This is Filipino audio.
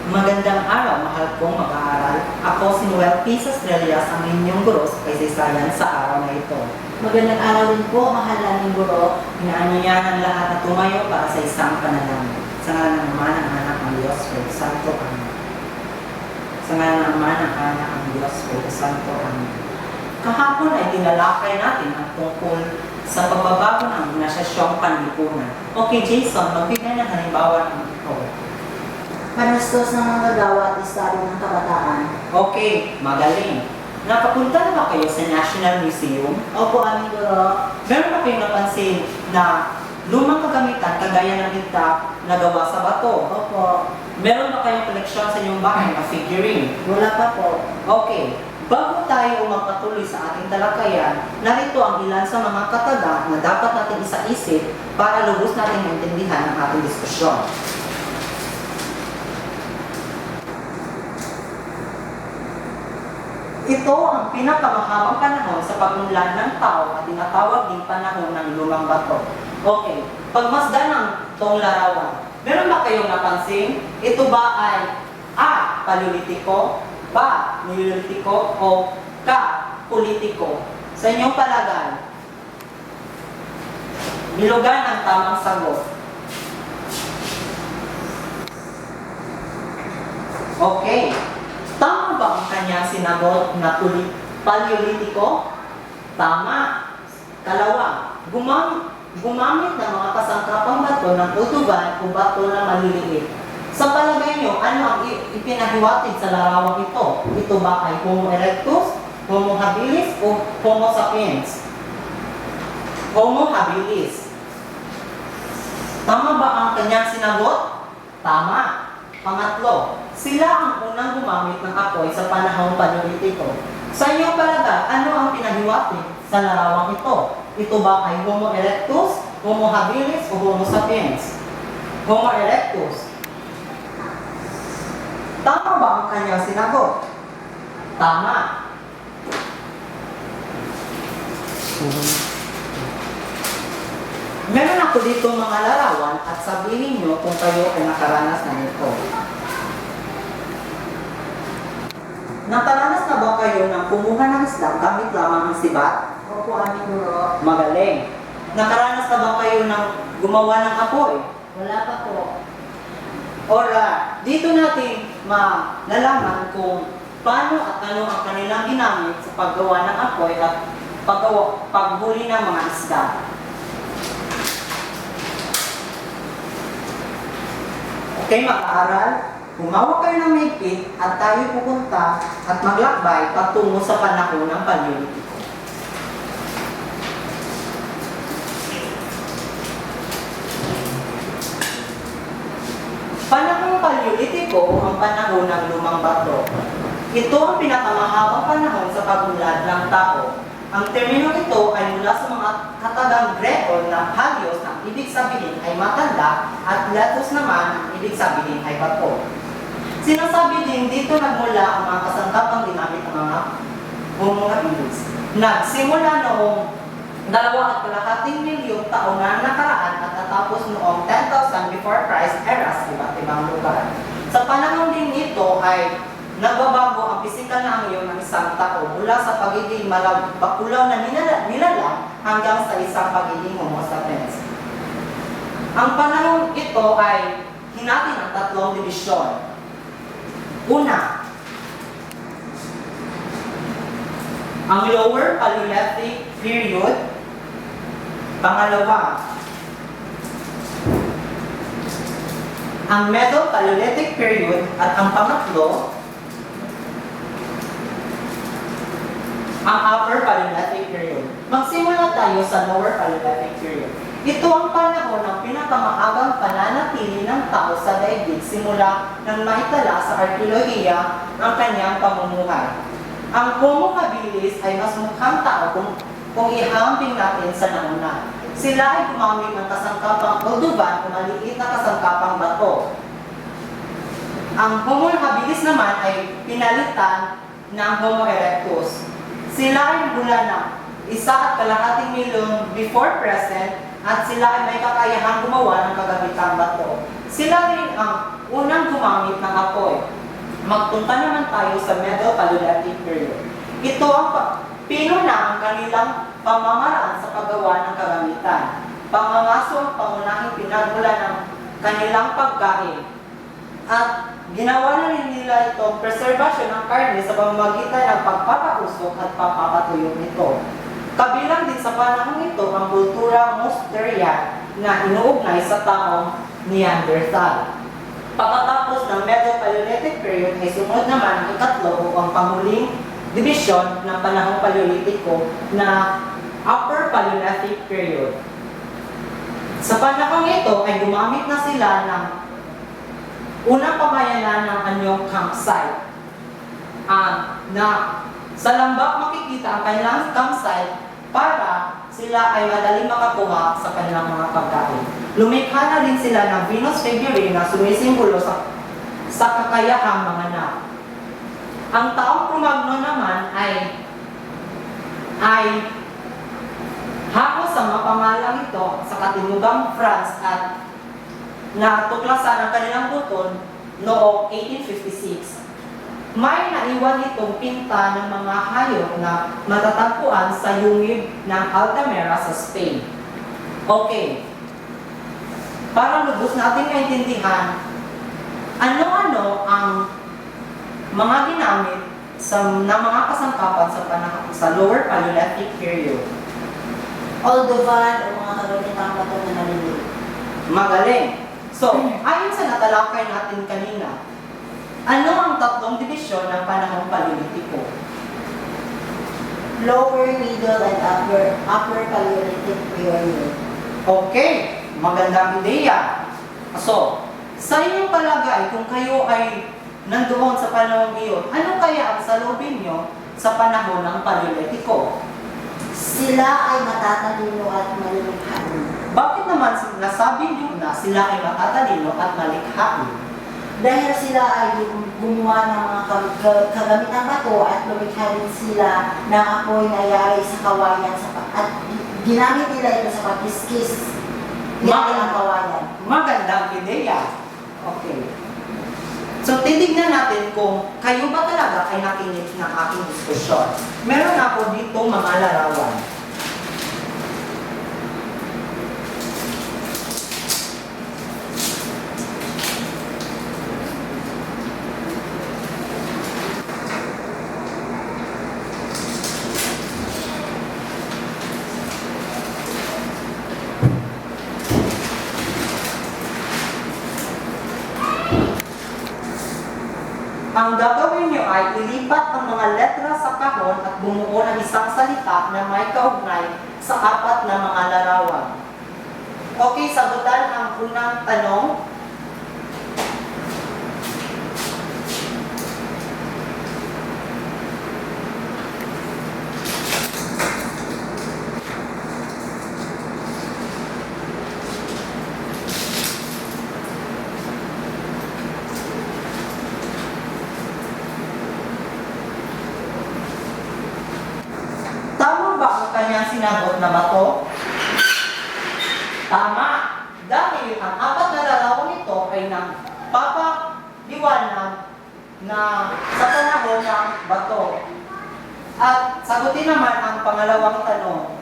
Magandang araw, mahal kong mag-aaral. Ako si Noel P. Sastrellas, ang inyong guro sa kasaysayan sa araw na ito. Magandang araw din po, mahal naming guro. Inaanyayahan lahat na tumayo para sa isang panalangin. Sa ngalan ng Ama ng Anak ng Diyos, Espiritu Santo, Amen. Sa ngalan ng Ama ng Anak ng Diyos, Espiritu Santo, Amen. Kahapon ay tinalakay natin ang tungkol sa pagbabago ng ignasasyong panlipunan. Okay, Jason, magbigay ng halimbawa ng ito. Panastos ng mga gagawa at estado ng kabataan. Okay, magaling. Nakapunta na ba kayo sa National Museum? Opo, aming guro. Meron ba kayong napansin na lumang kagamitan kagaya ng itak na gawa sa bato? Opo. Meron ba kayong koleksyon sa inyong bahay na figurine? Wala pa po. Okay, bago tayo magpatuloy sa ating talakayan, narito ang ilan sa mga kataga na dapat natin isa-isip para lubos natin maintindihan ang ating diskusyon. Ito ang pinakamahabang panahon sa pagunlad ng tao at tinatawag ding panahon ng lumang bato. Okay, pagmasdan ng tong larawan, meron ba kayong napansin? Ito ba ay A. Paleolitiko, B. Neolitiko, o K. Politiko? Sa inyong palagay, bilugan ang tamang sagot. Okay. Tama ba ang kanyang sinagot na Paleolitiko? Tama. Kalawa, gumamit ng mga kasangkapang bato ng utuban o bato na maliliit. Sa palagay nyo, ano ang ipinahiwatig sa larawang ito? Ito ba ay Homo erectus, Homo habilis, o Homo sapiens? Homo habilis. Tama ba ang kanyang sinagot? Tama. Pangatlo, sila ang unang gumamit ng apoy sa panahong Paleolitiko. Sa inyong palagay, ano ang pinahiwatig sa larawang ito? Ito ba ay Homo erectus, Homo habilis, o Homo sapiens? Homo erectus. Tama ba ang kanyang sinagot? Tama. Meron ako dito mga larawan at sabihin nyo kung kayo ay nakaranas na nito. Nakaranas na ba kayo ng kumuha ng isda gamit lamang ang sibat? Opo, aming guro. Magaling. Nakaranas na ba kayo ng gumawa ng apoy? Wala pa po. Dito natin malalaman kung paano at ano ang kanilang ginamit sa paggawa ng apoy at paghuli ng mga isda. Okay, mag-aaral, humawa kayo ng mahigpit at tayo pupunta at maglakbay patungo sa panahon ng Paleolitiko. Panahong Paleolitiko ang panahon ng lumang bato. Ito ang pinakamahabang panahon sa pagunlad ng tao. Ang termino ito ay mula sa mga katagang Greko na hagios na ibig sabihin ay matanda at letos naman ang ibig sabihin ay bato. Sinasabi din dito nagmula ang mga kasangkapang ginamit ng mga Homo habilis. Nagsimula noong 2.5 milyong taon na nakaraan at natapos noong 10,000 before Christ era sa iba't ibang lugar. Sa panahon din ito ay nagbabago ang pisikal na anyo ng isang tao mula sa pagiging bakulaw na nilalang hanggang sa isang pagiging Homo sapiens. Ang panahon ito ay hinati ng 3 dibisyon. Una, ang Lower Paleolithic period. Pangalawa, ang Middle Paleolithic period. At ang pangatlo, ang Upper Paleolithic period. Magsimula tayo sa Lower Paleolithic period. Ito ang panahon ng pinakamaagang pananatili ng tao sa daigdig simula nang maitala sa arkeolohiya ang kanyang pamumuhay. Ang Homo habilis ay mas mukhang tao kung ihambing natin sa nauna. Sila ay gumamit ng kasangkapang utuban o maliit na kasangkapang bato. Ang Homo habilis naman ay pinalitan ng Homo erectus. Sila ay mula ng 1.5 milyong before present at sila ay may kakayahang gumawa ng kagamitang bato. Sila rin ang unang gumamit ng apoy. Magpunta naman tayo sa Middle Paleolithic period. Ito ang pinuna ang kanilang pamamaraan sa paggawa ng kagamitan. Pangangaso ang pangunahing pinagmula ng kanilang pagkain. At ginawa na rin nila itong preservation ng karne sa pamamagitan ng pagpapausok at pagpapatuyok nito. Kabilang din sa panahon ito ang kultura Mousterian na inuugnay sa taong Neanderthal. Pagkatapos ng Middle Paleolithic period ay sumunod naman ang ikatlo o ang panghuling dibisyon ng panahong Paleolitiko na Upper Paleolithic period. Sa panahon ito ay gumamit na sila ng unang pamayanan ng anyong campsite. Na sa lambak makikita ang kanilang campsite para sila ay madaling makakuha sa kanilang mga pagkain. Lumikha na rin sila ng Venus figurine na sumisimbolo sa kakayahang manganak. Ang taong Cro-Magnon naman ay hako sa mapamalang ito sa katimugang France at natuklasan ang kanilang buton noong 1856. May naiwan itong pinta ng mga hayop na matatagpuan sa yungib ng Altamira sa Spain. Okay. Para lubos natin maintindihan, ano-ano ang mga ginamit na mga kasangkapan sa panahon sa Lower Paleolithic period. Oldovan o mga kagamitang bato na naliliit. Magaling. So, ayon sa natalakay natin kanina, ano ang tatlong dibisyon ng panahong Paleolitiko? Lower, Middle, and Upper Paleolithic period. Okay, magandang ideya. So, sa inyong palagay, kung kayo ay nandoon sa panahong iyon, ano kaya ang salubin nyo sa panahon ng Paleolitiko? Sila ay matatalino at malilikhain. Bakit naman nasabi nyo na sila ay matatalino at malikhain? Dahil sila ay gumawa ng mga kagamitang bato at lumikha rin sila ng apoy na yari sa kawayan at ginamit nila ito sa pagkiskis. Yan ang kawayan. Magandang ideya. Okay. So, titignan natin kung kayo ba talaga ay nakinig ng aking diskusyon. Meron ako dito mga larawan. Ang gagawin nyo ay ilipat ang mga letra sa kahon at bumuo ng isang salita na may kaugnay sa apat na mga larawan. Okay, sagutan ang unang tanong. Tama ba ang kanyang sinagot na bato? Tama! Dahil ang apat na larawan nito ay nagpapaliwanag na sa panahon ng bato. At sagutin naman ang pangalawang tanong.